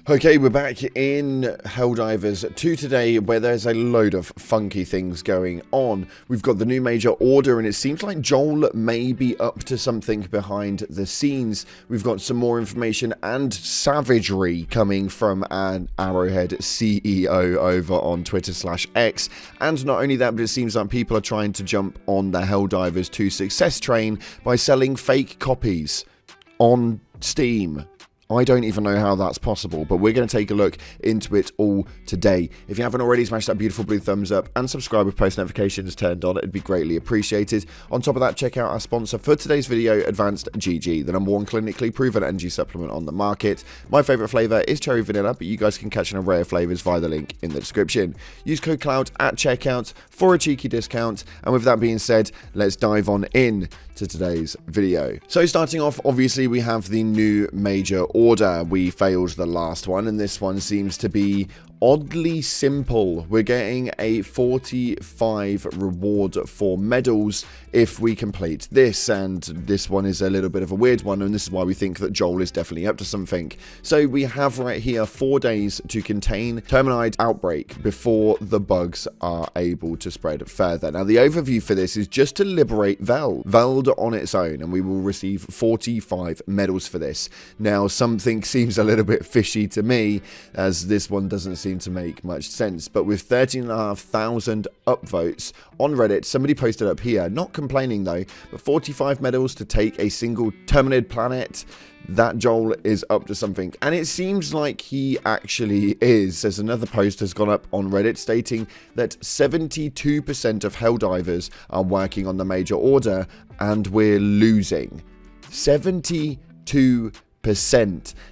Okay, we're back in Helldivers 2 today, where there's a load of funky things going on. We've got the new major order, and it seems like Joel may be up to something behind the scenes. We've got some more information and savagery coming from an Arrowhead CEO over on Twitter/X. And not only that, but it seems like people are trying to jump on the Helldivers 2 success train by selling fake copies on Steam. I don't even know how that's possible, but we're going to take a look into it all today. If you haven't already, smash that beautiful blue thumbs up and subscribe with post notifications turned on. It'd be greatly appreciated. On top of that, check out our sponsor for today's video, Advanced GG, the #1 clinically proven energy supplement on the market. My favorite flavor is cherry vanilla, but you guys can catch an array of flavors via the link in the description. Use code CLOUD at checkout for a cheeky discount. And with that being said, let's dive on in to today's video. So starting off, obviously we have the new major order. We failed the last one, and this one seems to be oddly simple. We're getting a 45 reward for medals if we complete this, and this one is a little bit of a weird one, and this is why we think that Joel is definitely up to something. So we have right here 4 days to contain Terminide outbreak before the bugs are able to spread further. Now the overview for this is just to liberate Veld on its own, and we will receive 45 medals for this. Now something seems a little bit fishy to me, as this one doesn't seem to make much sense, but with 13,500 upvotes on Reddit, somebody posted up here, not complaining though, but 45 medals to take a single Terminid planet. That Joel is up to something, and it seems like he actually is, as another post has gone up on Reddit stating that 72% of Helldivers are working on the major order, and we're losing 72%.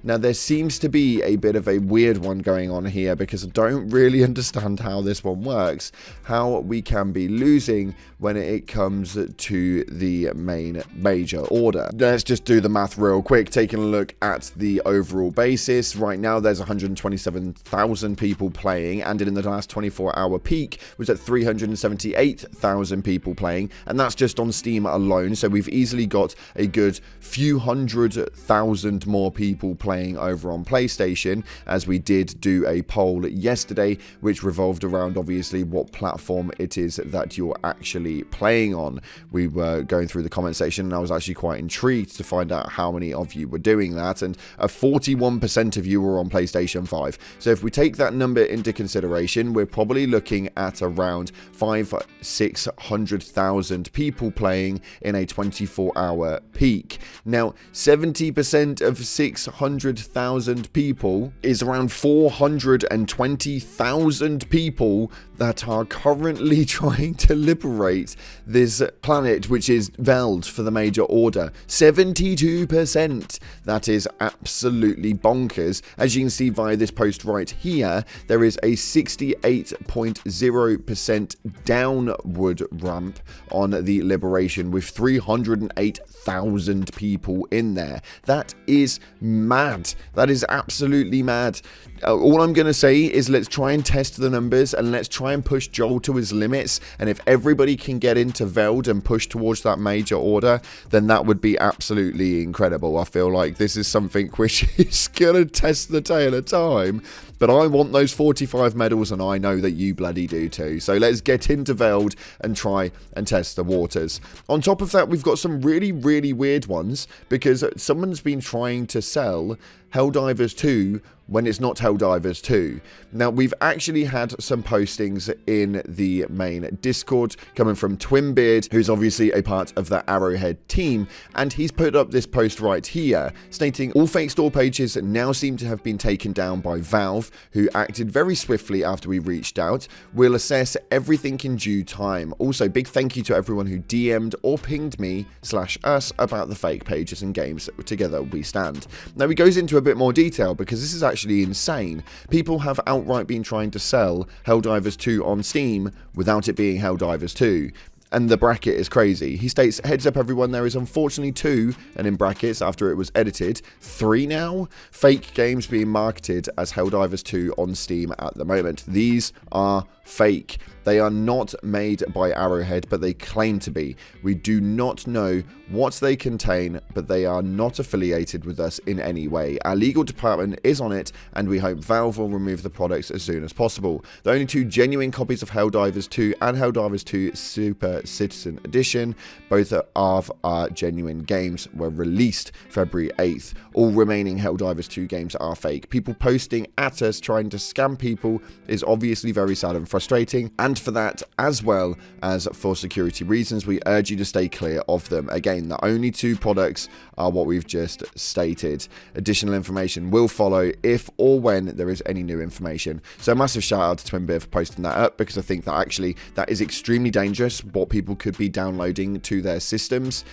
Now there seems to be a bit of a weird one going on here, because I don't really understand how this one works, how we can be losing when it comes to the main major order. Let's just do the math real quick, taking a look at the overall basis. Right now there's 127,000 people playing, and in the last 24-hour peak was at 378,000 people playing, and that's just on Steam alone. So we've easily got a good few 100,000 more people playing over on PlayStation, as we did do a poll yesterday which revolved around obviously what platform it is that you're actually playing on. We were going through the comment section, and I was actually quite intrigued to find out how many of you were doing that, and 41% of you were on PlayStation 5. So if we take that number into consideration, we're probably looking at around 500,000-600,000 people playing in a 24-hour peak. Now 70% of 600,000 people is around 420,000 people that are currently trying to liberate this planet, which is Veld for the major order. 72%. That is absolutely bonkers. As you can see via this post right here, there is a 68.0% downward ramp on the liberation, with 308,000 people in there. That is mad. That is absolutely mad. All I'm going to say is let's try and test the numbers, and let's try and push Joel to his limits, and if everybody can get into Veld and push towards that major order, then that would be absolutely incredible. I feel like this is something which is going to test the tail of time, but I want those 45 medals, and I know that you bloody do too. So let's get into Veld and try and test the waters. On top of that, we've got some really weird ones, because someone's been trying to sell Helldivers 2 when it's not Helldivers 2. Now, we've actually had some postings in the main Discord coming from Twinbeard, who's obviously a part of the Arrowhead team, and he's put up this post right here stating all fake store pages now seem to have been taken down by Valve, who acted very swiftly after we reached out. We'll assess everything in due time. Also, big thank you to everyone who DM'd or pinged me/us about the fake pages and games. Together we stand. Now, he goes into a bit more detail, because this is actually insane. People have outright been trying to sell Helldivers 2 on Steam without it being Helldivers 2. And the bracket is crazy. He states, heads up everyone, there is unfortunately 2, and in brackets, after it was edited, 3 now, fake games being marketed as Helldivers 2 on Steam at the moment. These are fake. They are not made by Arrowhead, but they claim to be. We do not know what they contain, but they are not affiliated with us in any way. Our legal department is on it, and we hope Valve will remove the products as soon as possible. The only 2 genuine copies of Helldivers 2 and Helldivers 2 Super Citizen Edition, both of our genuine games, were released February 8th. All remaining Helldivers 2 games are fake. People posting at us trying to scam people is obviously very sad and frustrating, and for that, as well as for security reasons, we urge you to stay clear of them. Again, the only 2 products are what we've just stated. Additional information will follow if or when there is any new information. So a massive shout out to Twinbeer for posting that up, because I think that actually that is extremely dangerous, what people could be downloading to their systems.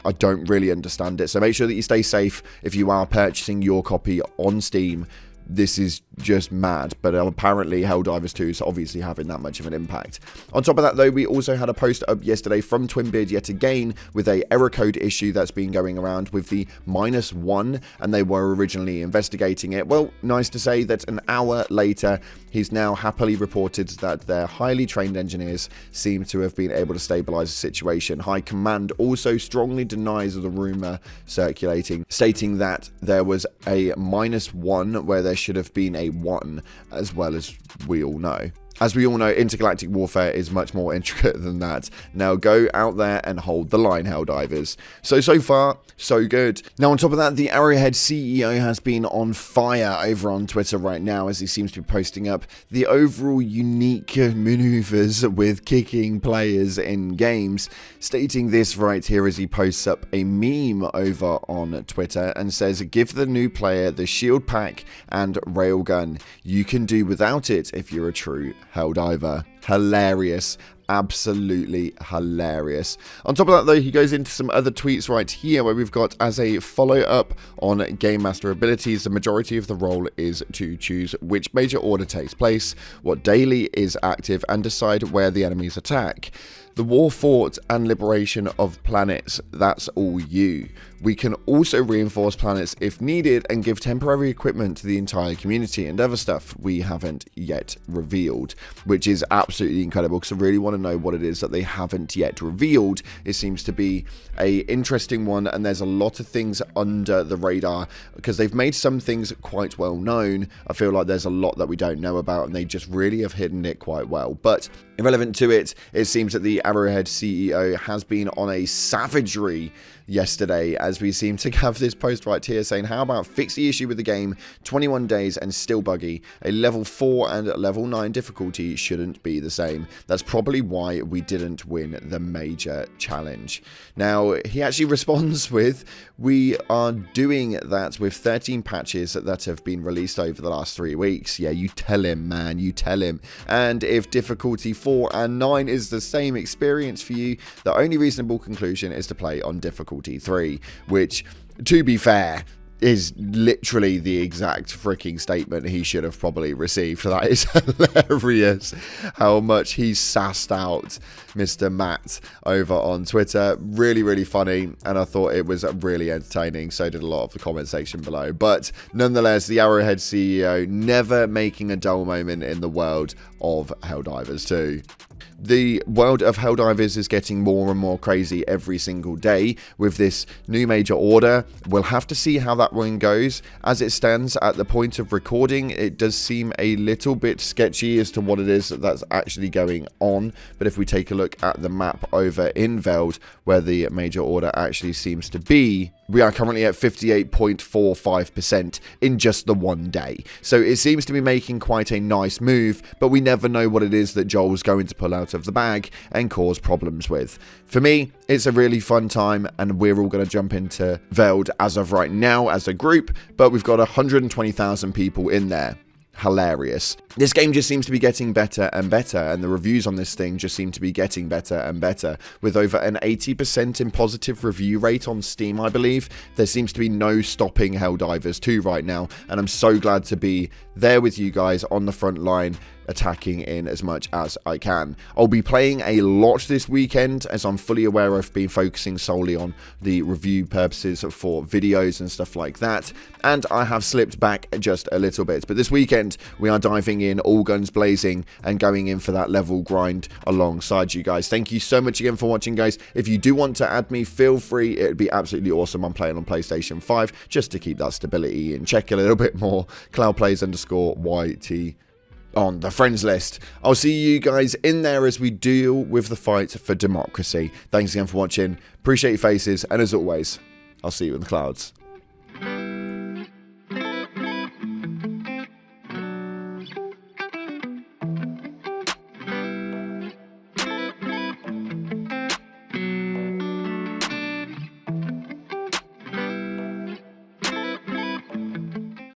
I don't really understand it. So make sure that you stay safe if you are purchasing your copy on Steam. This is just mad, but apparently Helldivers 2 is obviously having that much of an impact. On top of that, though, we also had a post up yesterday from Twinbeard yet again with a error code issue that's been going around with the -1, and they were originally investigating it. Well, nice to say that an hour later, he's now happily reported that their highly trained engineers seem to have been able to stabilize the situation. High Command also strongly denies the rumor circulating, stating that there was a -1 where there should have been a 1, as well as we all know. As we all know, intergalactic warfare is much more intricate than that. Now go out there and hold the line, Helldivers. So far, so good. Now on top of that, the Arrowhead CEO has been on fire over on Twitter right now, as he seems to be posting up the overall unique maneuvers with kicking players in games, stating this right here as he posts up a meme over on Twitter and says, "Give the new player the shield pack and railgun. You can do without it if you're a true Helldiver." Hilarious. Absolutely hilarious. On top of that, though, he goes into some other tweets right here where we've got, as a follow-up on Game Master abilities, the majority of the role is to choose which major order takes place, what daily is active, and decide where the enemies attack. The war fought and liberation of planets, that's all you. We can also reinforce planets if needed and give temporary equipment to the entire community and other stuff we haven't yet revealed, which is absolutely incredible because I really want to know what it is that they haven't yet revealed. It seems to be a interesting one, and there's a lot of things under the radar because they've made some things quite well known. I feel like there's a lot that we don't know about, and they just really have hidden it quite well. But irrelevant to it, it seems that the Arrowhead CEO has been on a savagery yesterday, as we seem to have this post right here saying, "How about fix the issue with the game, 21 days and still buggy. A level 4 and level 9 difficulty shouldn't be the same. That's probably why we didn't win the major challenge." Now, he actually responds with, "We are doing that with 13 patches that have been released over the last 3 weeks. Yeah, you tell him, man, you tell him. And if difficulty 4 and 9 is the same experience for you, the only reasonable conclusion is to play on difficulty 3, which, to be fair, is literally the exact freaking statement he should have probably received. That is hilarious how much he sassed out Mr. Matt over on Twitter. Really, really funny, and I thought it was really entertaining. So did a lot of the comment section below. But nonetheless, the Arrowhead CEO never making a dull moment in the world of Helldivers 2. The world of Helldivers is getting more and more crazy every single day with this new major order. We'll have to see how that one goes. As it stands at the point of recording, it does seem a little bit sketchy as to what it is that's actually going on. But if we take a look at the map over in Veld, where the major order actually seems to be, we are currently at 58.45% in just the one day. So it seems to be making quite a nice move, but we never know what it is that Joel's going to pull out of the bag and cause problems with. For me, it's a really fun time, and we're all going to jump into Veld as of right now as a group, but we've got 120,000 people in there. Hilarious. This game just seems to be getting better and better, and the reviews on this thing just seem to be getting better and better, with over an 80% in positive review rate on Steam, I believe. There seems to be no stopping Helldivers 2 right now, and I'm so glad to be there with you guys on the front line, attacking in as much as I can. I'll be playing a lot this weekend, as I'm fully aware I've been focusing solely on the review purposes for videos and stuff like that, and I have slipped back just a little bit. But this weekend we are diving in all guns blazing and going in for that level grind alongside you guys. Thank you so much again for watching, guys. If you do want to add me, feel free. It'd be absolutely awesome. I'm playing on PlayStation 5 just to keep that stability and check a little bit more. CloudPlays_YT on the friends list. I'll see you guys in there as we deal with the fight for democracy. Thanks again for watching. Appreciate your faces, and as always, I'll see you in the clouds.